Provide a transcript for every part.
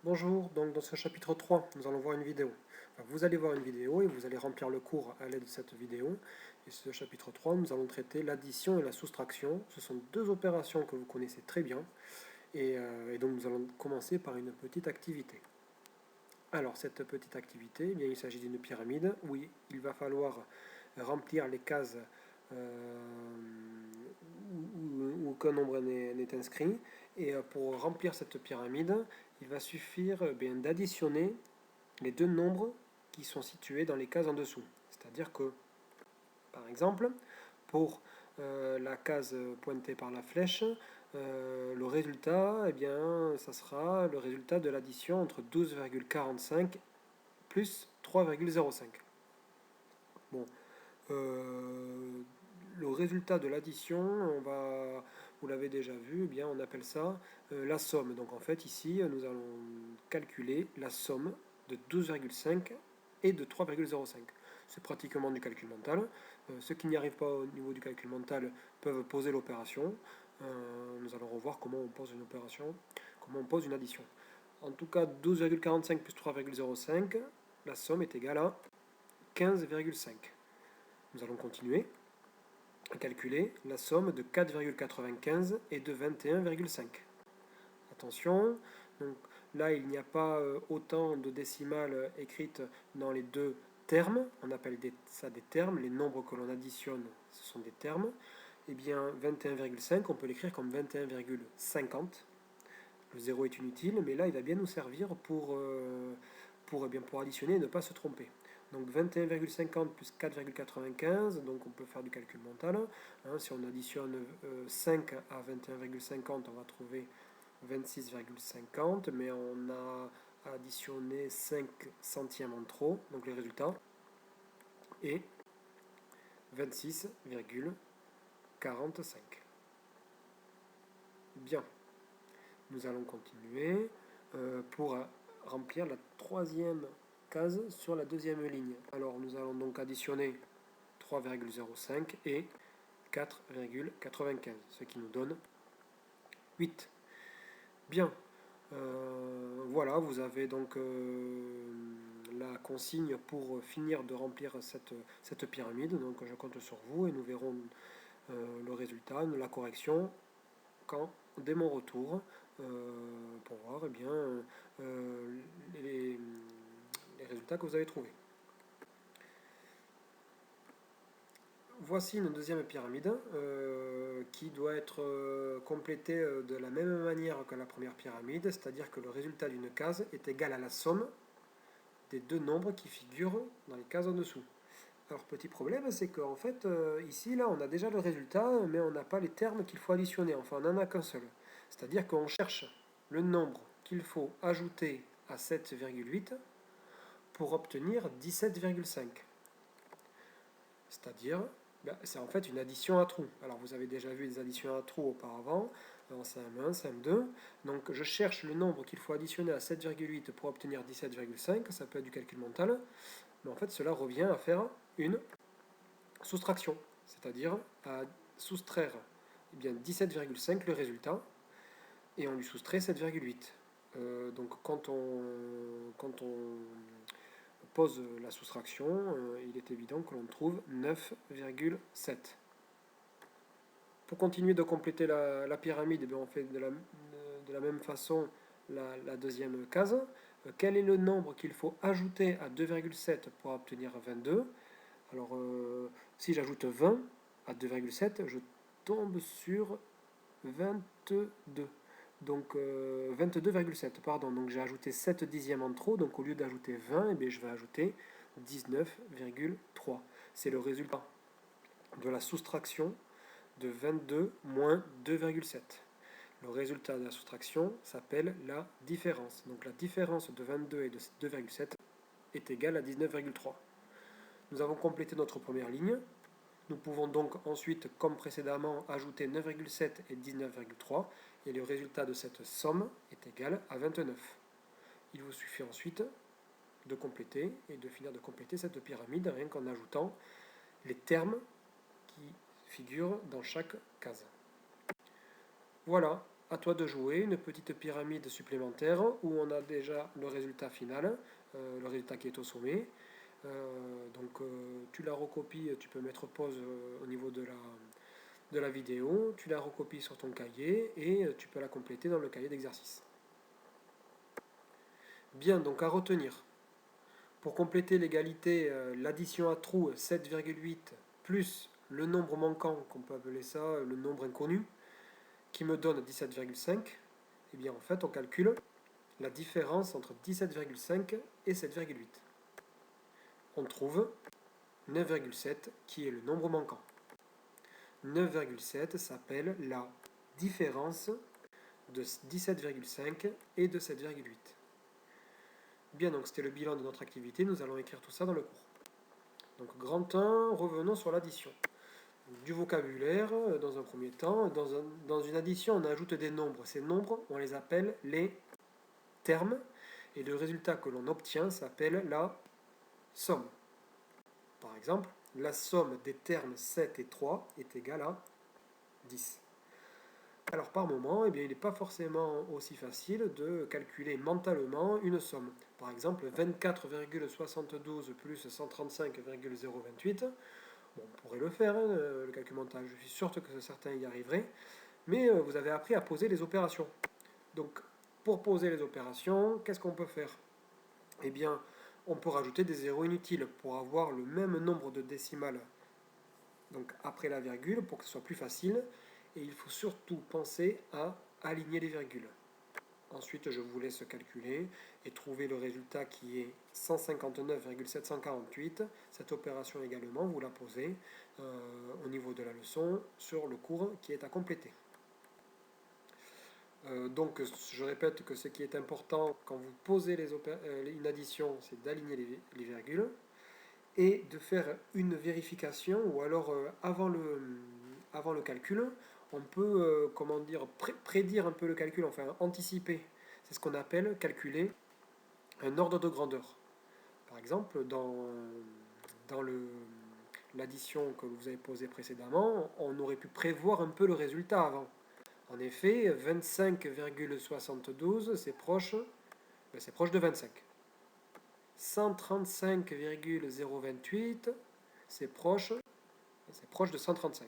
Bonjour, donc dans ce chapitre 3, nous allons voir une vidéo. Enfin, vous allez voir une vidéo et vous allez remplir le cours à l'aide de cette vidéo. Et ce chapitre 3, nous allons traiter l'addition et la soustraction. Ce sont deux opérations que vous connaissez très bien. Et donc nous allons commencer par une petite activité. Alors cette petite activité, eh bien, il s'agit d'une pyramide où il va falloir remplir les cases où aucun nombre n'est inscrit. Et pour remplir cette pyramide, il va suffire d'additionner les deux nombres qui sont situés dans les cases en dessous. C'est-à-dire que, par exemple, pour la case pointée par la flèche, le résultat, eh bien, ça sera le résultat de l'addition entre 12,45 plus 3,05. Bon, le résultat de l'addition, vous l'avez déjà vu, eh bien, on appelle ça la somme. Donc en fait, ici, nous allons calculer la somme de 12,5 et de 3,05. C'est pratiquement du calcul mental. Ceux qui n'y arrivent pas au niveau du calcul mental peuvent poser l'opération. Nous allons revoir comment on pose une opération, comment on pose une addition. En tout cas, 12,45 plus 3,05, la somme est égale à 15,5. Nous allons continuer à calculer la somme de 4,95 et de 21,5. Attention, donc là il n'y a pas autant de décimales écrites dans les deux termes, on appelle ça des termes, les nombres que l'on additionne ce sont des termes. Et bien 21,5 on peut l'écrire comme 21,50. Le zéro est inutile, mais là il va bien nous servir pour additionner et ne pas se tromper. Donc 21,50 plus 4,95, donc on peut faire du calcul mental. Si on additionne 5 à 21,50, on va trouver 26,50, mais on a additionné 5 centièmes en trop, donc le résultat est 26,45. Bien, nous allons continuer pour remplir la troisième case sur la deuxième ligne. Alors nous allons donc additionner 3,05 et 4,95, ce qui nous donne 8. Bien, voilà, vous avez donc la consigne pour finir de remplir cette pyramide. Donc je compte sur vous et nous verrons le résultat, la correction, dès mon retour, pour voir les résultats que vous avez trouvés. Voici une deuxième pyramide qui doit être complétée de la même manière que la première pyramide, c'est-à-dire que le résultat d'une case est égal à la somme des deux nombres qui figurent dans les cases en dessous. Alors petit problème, c'est qu'en fait, ici, là, on a déjà le résultat, mais on n'a pas les termes qu'il faut additionner, enfin on n'en a qu'un seul. C'est-à-dire qu'on cherche le nombre qu'il faut ajouter à 7,8 pour obtenir 17,5. C'est-à-dire, c'est en fait une addition à trous. Alors vous avez déjà vu des additions à trous auparavant, en CM1, CM2. Donc je cherche le nombre qu'il faut additionner à 7,8 pour obtenir 17,5. Ça peut être du calcul mental. Mais en fait cela revient à faire une soustraction. C'est-à-dire à soustraire 17,5 le résultat. Et on lui soustrait 7,8. Donc quand on pose la soustraction, il est évident que l'on trouve 9,7. Pour continuer de compléter la pyramide, on fait de la même façon la deuxième case. Quel est le nombre qu'il faut ajouter à 2,7 pour obtenir 22? Alors, si j'ajoute 20 à 2,7, je tombe sur 22. Donc 22,7, pardon. Donc j'ai ajouté 7 dixièmes en trop. Donc au lieu d'ajouter 20, je vais ajouter 19,3. C'est le résultat de la soustraction de 22 moins 2,7. Le résultat de la soustraction s'appelle la différence. Donc la différence de 22 et de 2,7 est égale à 19,3. Nous avons complété notre première ligne. Nous pouvons donc ensuite, comme précédemment, ajouter 9,7 et 19,3 et le résultat de cette somme est égal à 29. Il vous suffit ensuite de compléter et de finir de compléter cette pyramide rien qu'en ajoutant les termes qui figurent dans chaque case. Voilà, à toi de jouer une petite pyramide supplémentaire où on a déjà le résultat final, le résultat qui est au sommet. Tu la recopies, tu peux mettre pause au niveau de la vidéo, tu la recopies sur ton cahier et tu peux la compléter dans le cahier d'exercice. Bien, donc à retenir. Pour compléter l'égalité, l'addition à trous 7,8 plus le nombre manquant, qu'on peut appeler ça le nombre inconnu, qui me donne 17,5, et bien en fait on calcule la différence entre 17,5 et 7,8. On trouve 9,7 qui est le nombre manquant. 9,7 s'appelle la différence de 17,5 et de 7,8. Bien, donc c'était le bilan de notre activité, nous allons écrire tout ça dans le cours. Donc grand 1, revenons sur l'addition. Du vocabulaire, dans un premier temps, dans une addition on ajoute des nombres. Ces nombres, on les appelle les termes, et le résultat que l'on obtient s'appelle la somme. Par exemple, la somme des termes 7 et 3 est égale à 10. Alors par moment, eh bien, il n'est pas forcément aussi facile de calculer mentalement une somme. Par exemple, 24,72 plus 135,028, bon, on pourrait le faire, hein, le calcul mental, je suis sûr que certains y arriveraient, mais vous avez appris à poser les opérations. Donc pour poser les opérations, qu'est-ce qu'on peut faire? Eh bien, on peut rajouter des zéros inutiles pour avoir le même nombre de décimales donc après la virgule pour que ce soit plus facile. Et il faut surtout penser à aligner les virgules. Ensuite, je vous laisse calculer et trouver le résultat qui est 159,748. Cette opération également, vous la posez au niveau de la leçon sur le cours qui est à compléter. Donc, je répète que ce qui est important quand vous posez une addition, c'est d'aligner les virgules et de faire une vérification, ou alors avant le calcul, on peut prédire un peu le calcul, enfin anticiper. C'est ce qu'on appelle calculer un ordre de grandeur. Par exemple, dans l'addition que vous avez posée précédemment, on aurait pu prévoir un peu le résultat avant. En effet, 25,72, c'est proche de 25. 135,028, c'est proche de 135.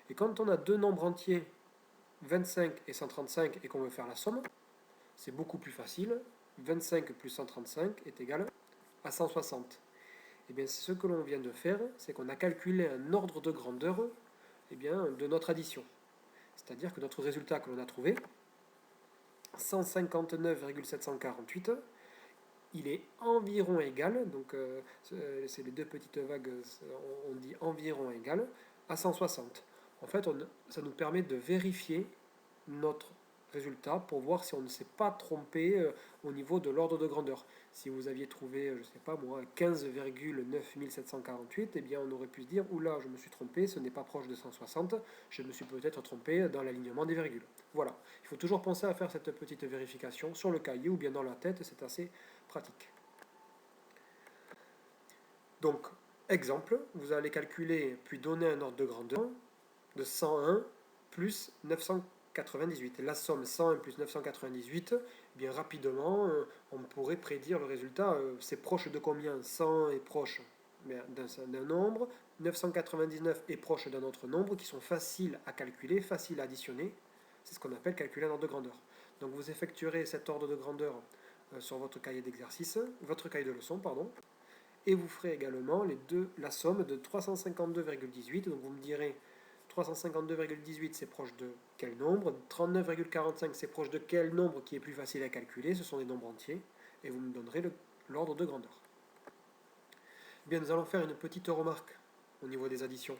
Et quand on a deux nombres entiers, 25 et 135, et qu'on veut faire la somme, c'est beaucoup plus facile. 25 plus 135 est égal à 160. Et bien, ce que l'on vient de faire, c'est qu'on a calculé un ordre de grandeur de notre addition. C'est-à-dire que notre résultat que l'on a trouvé, 159,748, il est environ égal, donc c'est les deux petites vagues, on dit environ égal, à 160. En fait, ça nous permet de vérifier notre résultat pour voir si on ne s'est pas trompé au niveau de l'ordre de grandeur. Si vous aviez trouvé, je ne sais pas moi, 15,9748, eh bien on aurait pu se dire, oula, je me suis trompé, ce n'est pas proche de 160, je me suis peut-être trompé dans l'alignement des virgules. Voilà, il faut toujours penser à faire cette petite vérification sur le cahier ou bien dans la tête, c'est assez pratique. Donc, exemple, vous allez calculer puis donner un ordre de grandeur de 101 plus 998. La somme 101 plus 998, bien rapidement, on pourrait prédire le résultat. C'est proche de combien? 100 est proche d'un nombre, 999 est proche d'un autre nombre qui sont faciles à calculer, faciles à additionner. C'est ce qu'on appelle calculer un ordre de grandeur. Donc vous effectuerez cet ordre de grandeur sur votre cahier d'exercice, votre cahier de leçon, pardon, et vous ferez également la somme de 352,18. Donc vous me direz 352,18 c'est proche de quel nombre? 39,45 c'est proche de quel nombre qui est plus facile à calculer? Ce sont des nombres entiers et vous me donnerez l'ordre de grandeur. Bien, nous allons faire une petite remarque au niveau des additions.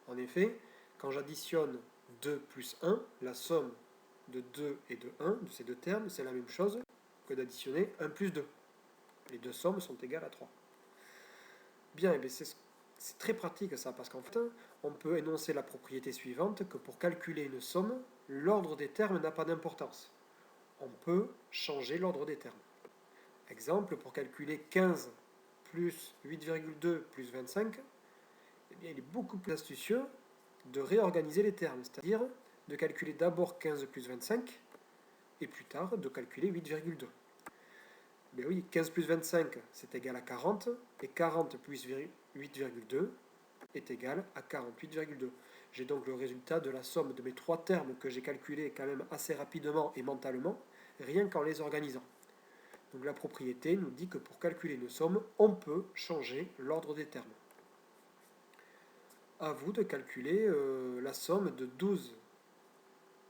En effet, quand j'additionne 2 plus 1, la somme de 2 et de 1, de ces deux termes, c'est la même chose que d'additionner 1 plus 2. Les deux sommes sont égales à 3. Bien, c'est très pratique ça, parce qu'en fait, on peut énoncer la propriété suivante, que pour calculer une somme, l'ordre des termes n'a pas d'importance. On peut changer l'ordre des termes. Exemple, pour calculer 15 plus 8,2 plus 25, eh bien, il est beaucoup plus astucieux de réorganiser les termes, c'est-à-dire de calculer d'abord 15 plus 25, et plus tard de calculer 8,2. Ben oui, 15 plus 25, c'est égal à 40, et 40 plus 8,2 est égal à 48,2. J'ai donc le résultat de la somme de mes trois termes que j'ai calculés quand même assez rapidement et mentalement, rien qu'en les organisant. Donc la propriété nous dit que pour calculer une somme, on peut changer l'ordre des termes. À vous de calculer la somme de 12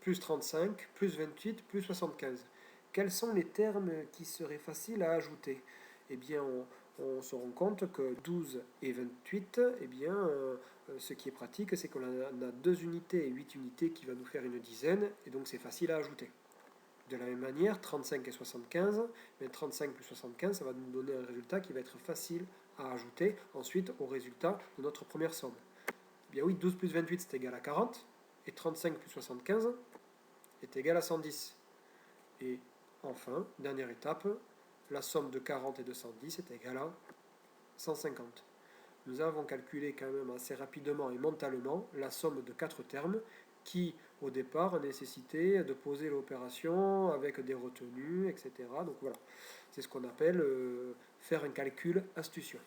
plus 35 plus 28 plus 75. Quels sont les termes qui seraient faciles à ajouter? Eh bien, on se rend compte que 12 et 28, eh bien, ce qui est pratique, c'est qu'on a 2 unités et 8 unités qui va nous faire une dizaine, et donc c'est facile à ajouter. De la même manière, 35 et 75, mais 35 plus 75, ça va nous donner un résultat qui va être facile à ajouter ensuite au résultat de notre première somme. Eh bien oui, 12 plus 28, c'est égal à 40, et 35 plus 75 est égal à 110. Et enfin, dernière étape, la somme de 40 et de 110 est égale à 150. Nous avons calculé quand même assez rapidement et mentalement la somme de 4 termes qui, au départ, nécessitait de poser l'opération avec des retenues, etc. Donc voilà, c'est ce qu'on appelle faire un calcul astucieux.